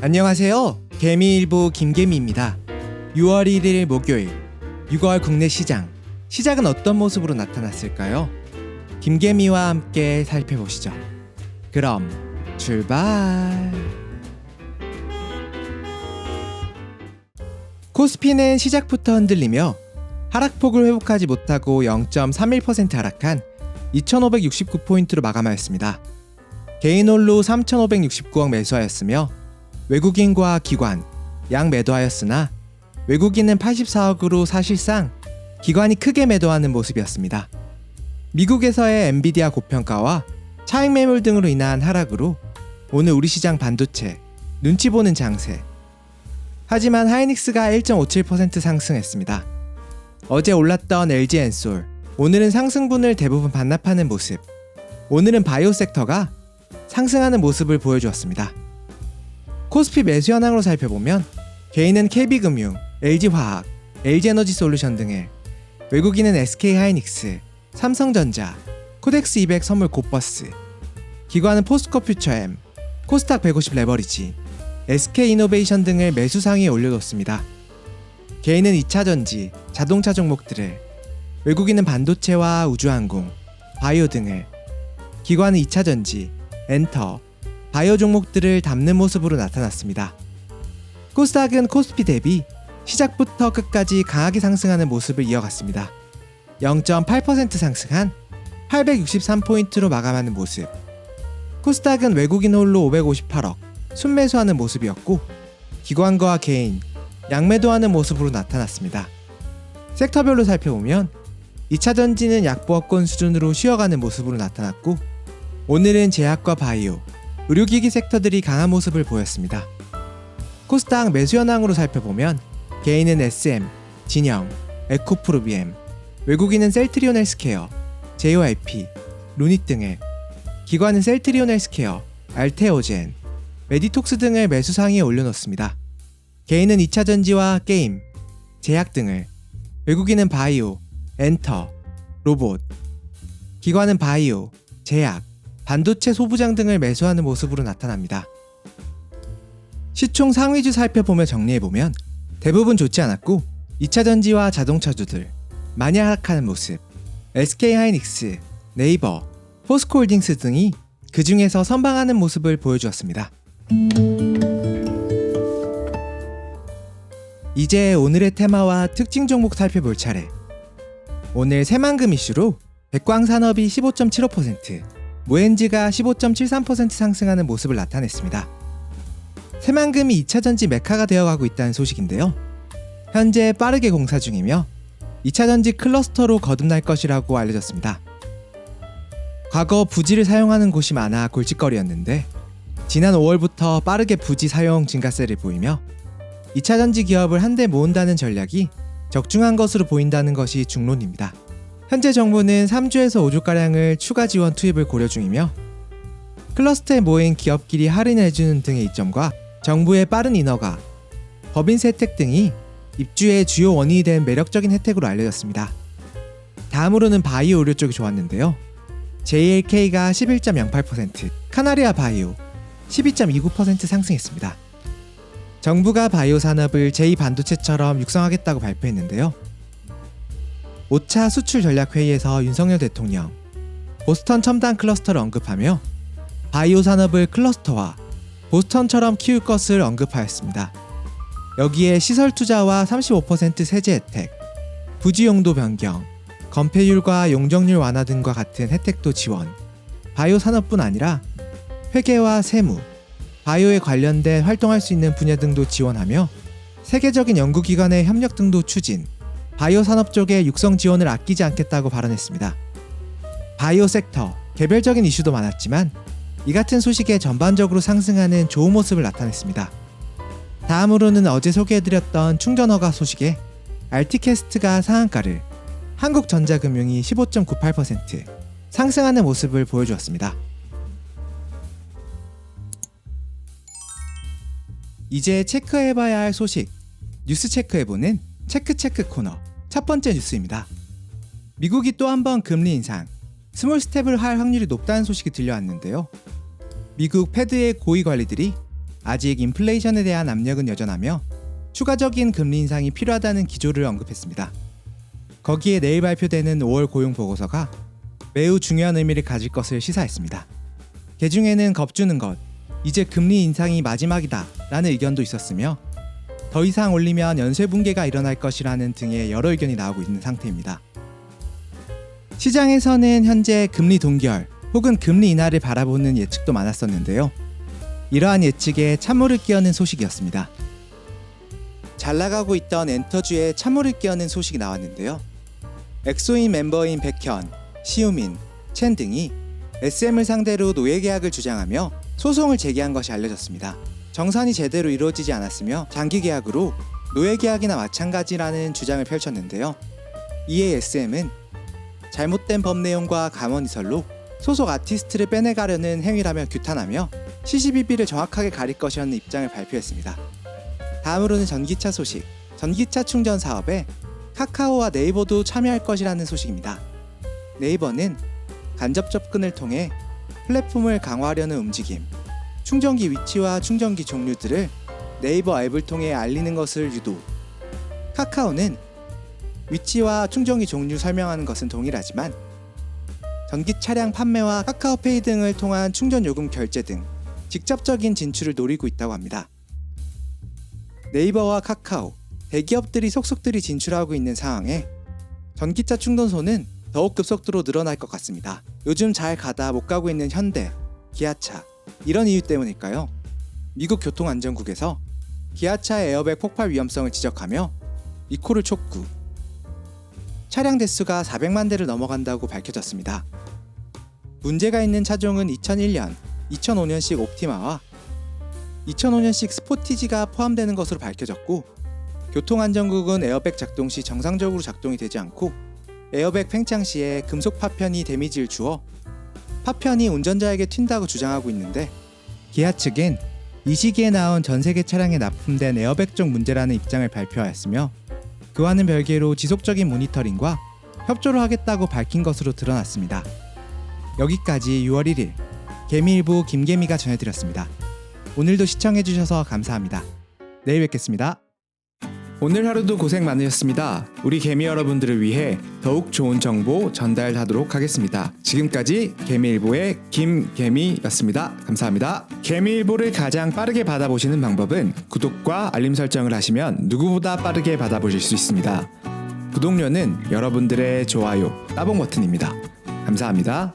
안녕하세요. 개미일보 김개미입니다. 6월 1일 목요일 6월 국내 시장. 시작은 어떤 모습으로 나타났을까요? 김개미와 함께 살펴보시죠. 그럼 출발! 코스피는 시작부터 흔들리며 하락폭을 회복하지 못하고 0.31% 하락한 2569포인트로 마감하였습니다. 개인 홀로 3569억 매수하였으며 외국인과 기관, 양 매도하였으나 외국인은 84억으로 사실상 기관이 크게 매도하는 모습이었습니다. 미국에서의 엔비디아 고평가와 차익 매물 등으로 인한 하락으로 오늘 우리 시장 반도체 눈치 보는 장세. 하지만 하이닉스가 1.57% 상승했습니다. 어제 올랐던 LG엔솔, 오늘은 상승분을 대부분 반납하는 모습. 오늘은 바이오 섹터가 상승하는 모습을 보여주었습니다. 코스피 매수 현황으로 살펴보면 개인은 KB금융, LG화학, LG에너지솔루션 등을, 외국인은 SK하이닉스, 삼성전자, 코덱스 200 선물 고버스, 기관은 포스코 퓨처엠, 코스닥 150 레버리지, SK이노베이션 등을 매수 상위에 올려뒀습니다. 개인은 2차전지, 자동차 종목들을, 외국인은 반도체와 우주항공, 바이오 등을, 기관은 2차전지, 엔터, 바이오 종목들을 담는 모습으로 나타났습니다. 코스닥은 코스피 대비 시작부터 끝까지 강하게 상승하는 모습을 이어갔습니다. 0.8% 상승한 863포인트로 마감하는 모습. 코스닥은 외국인 홀로 558억 순매수하는 모습이었고, 기관과 개인, 양매도하는 모습으로 나타났습니다. 섹터별로 살펴보면 2차전지는 약보합권 수준으로 쉬어가는 모습으로 나타났고, 오늘은 제약과 바이오, 의료기기 섹터들이 강한 모습을 보였습니다. 코스닥 매수 현황으로 살펴보면 개인은 SM, 진영, 에코프로비엠, 외국인은 셀트리온 헬스케어, JYP, 루닛 등을, 기관은 셀트리온 헬스케어, 알테오젠, 메디톡스 등을 매수 상위에 올려놓습니다. 개인은 2차전지와 게임, 제약 등을, 외국인은 바이오, 엔터, 로봇, 기관은 바이오, 제약, 반도체 소부장 등을 매수하는 모습으로 나타납니다. 시총 상위주 살펴보며 정리해보면 대부분 좋지 않았고, 2차전지와 자동차주들 많이 하락하는 모습, SK하이닉스, 네이버, 포스코홀딩스 등이 그 중에서 선방하는 모습을 보여주었습니다. 이제 오늘의 테마와 특징 종목 살펴볼 차례. 오늘 새만금 이슈로 백광산업이 15.75%, 모엔지가 15.73% 상승하는 모습을 나타냈습니다. 새만금이 2차전지 메카가 되어가고 있다는 소식인데요. 현재 빠르게 공사 중이며 2차전지 클러스터로 거듭날 것이라고 알려졌습니다. 과거 부지를 사용하는 곳이 많아 골칫거리였는데 지난 5월부터 빠르게 부지 사용 증가세를 보이며 2차전지 기업을 한데 모은다는 전략이 적중한 것으로 보인다는 것이 중론입니다. 현재 정부는 3주에서 5주가량을 추가 지원 투입을 고려 중이며 클러스터에 모인 기업끼리 할인해주는 등의 이점과 정부의 빠른 인허가, 법인세 혜택 등이 입주의 주요 원인이 된 매력적인 혜택으로 알려졌습니다. 다음으로는 바이오 의료 쪽이 좋았는데요. JLK가 11.08%, 카나리아 바이오 12.29% 상승했습니다. 정부가 바이오 산업을 제2반도체처럼 육성하겠다고 발표했는데요. 5차 수출 전략 회의에서 윤석열 대통령 보스턴 첨단 클러스터를 언급하며 바이오 산업을 클러스터화, 보스턴처럼 키울 것을 언급하였습니다. 여기에 시설 투자와 35% 세제 혜택, 부지 용도 변경, 건폐율과 용적률 완화 등과 같은 혜택도 지원, 바이오 산업뿐 아니라 회계와 세무, 바이오에 관련된 활동할 수 있는 분야 등도 지원하며 세계적인 연구기관의 협력 등도 추진, 바이오 산업 쪽의 육성 지원을 아끼지 않겠다고 발언했습니다. 바이오 섹터, 개별적인 이슈도 많았지만 이 같은 소식에 전반적으로 상승하는 좋은 모습을 나타냈습니다. 다음으로는 어제 소개해드렸던 충전허가 소식에 알티캐스트가 상한가를, 한국전자금융이 15.98% 상승하는 모습을 보여주었습니다. 이제 체크해봐야 할 소식, 뉴스 체크해보는 체크 코너 첫 번째 뉴스입니다. 미국이 또 한 번 금리 인상, 스몰 스텝을 할 확률이 높다는 소식이 들려왔는데요. 미국 패드의 고위 관리들이 아직 인플레이션에 대한 압력은 여전하며 추가적인 금리 인상이 필요하다는 기조를 언급했습니다. 거기에 내일 발표되는 5월 고용 보고서가 매우 중요한 의미를 가질 것을 시사했습니다. 개중에는 겁주는 것, 이제 금리 인상이 마지막이다 라는 의견도 있었으며 더 이상 올리면 연쇄 붕괴가 일어날 것이라는 등의 여러 의견이 나오고 있는 상태입니다. 시장에서는 현재 금리 동결 혹은 금리 인하를 바라보는 예측도 많았었는데요. 이러한 예측에 찬물을 끼얹는 소식이었습니다. 잘 나가고 있던 엔터주에 찬물을 끼얹는 소식이 나왔는데요. 엑소인 멤버인 백현, 시우민, 첸 등이 SM을 상대로 노예 계약을 주장하며 소송을 제기한 것이 알려졌습니다. 정산이 제대로 이루어지지 않았으며 장기 계약으로 노예 계약이나 마찬가지라는 주장을 펼쳤는데요. 이에 SM은 잘못된 법 내용과 감언이설로 소속 아티스트를 빼내가려는 행위라며 규탄하며 시시비비를 정확하게 가릴 것이라는 입장을 발표했습니다. 다음으로는 전기차 소식. 전기차 충전 사업에 카카오와 네이버도 참여할 것이라는 소식입니다. 네이버는 간접 접근을 통해 플랫폼을 강화하려는 움직임, 충전기 위치와 충전기 종류들을 네이버 앱을 통해 알리는 것을 유도. 카카오는 위치와 충전기 종류 설명하는 것은 동일하지만 전기 차량 판매와 카카오페이 등을 통한 충전 요금 결제 등 직접적인 진출을 노리고 있다고 합니다. 네이버와 카카오, 대기업들이 속속들이 진출하고 있는 상황에 전기차 충전소는 더욱 급속도로 늘어날 것 같습니다. 요즘 잘 가다 못 가고 있는 현대, 기아차, 이런 이유 때문일까요? 미국 교통안전국에서 기아차의 에어백 폭발 위험성을 지적하며 리콜을 촉구. 차량 대수가 400만 대를 넘어간다고 밝혀졌습니다. 문제가 있는 차종은 2001년, 2005년식 옵티마와 2005년식 스포티지가 포함되는 것으로 밝혀졌고, 교통안전국은 에어백 작동 시 정상적으로 작동이 되지 않고 에어백 팽창 시에 금속 파편이 데미지를 주어 파편이 운전자에게 튄다고 주장하고 있는데, 기아 측은 이 시기에 나온 전 세계 차량에 납품된 에어백 쪽 문제라는 입장을 발표하였으며 그와는 별개로 지속적인 모니터링과 협조를 하겠다고 밝힌 것으로 드러났습니다. 여기까지 6월 1일 개미일보 김개미가 전해드렸습니다. 오늘도 시청해주셔서 감사합니다. 내일 뵙겠습니다. 오늘 하루도 고생 많으셨습니다. 우리 개미 여러분들을 위해 더욱 좋은 정보 전달하도록 하겠습니다. 지금까지 개미일보의 김개미였습니다. 감사합니다. 개미일보를 가장 빠르게 받아보시는 방법은 구독과 알림 설정을 하시면 누구보다 빠르게 받아보실 수 있습니다. 구독료는 여러분들의 좋아요, 따봉 버튼입니다. 감사합니다.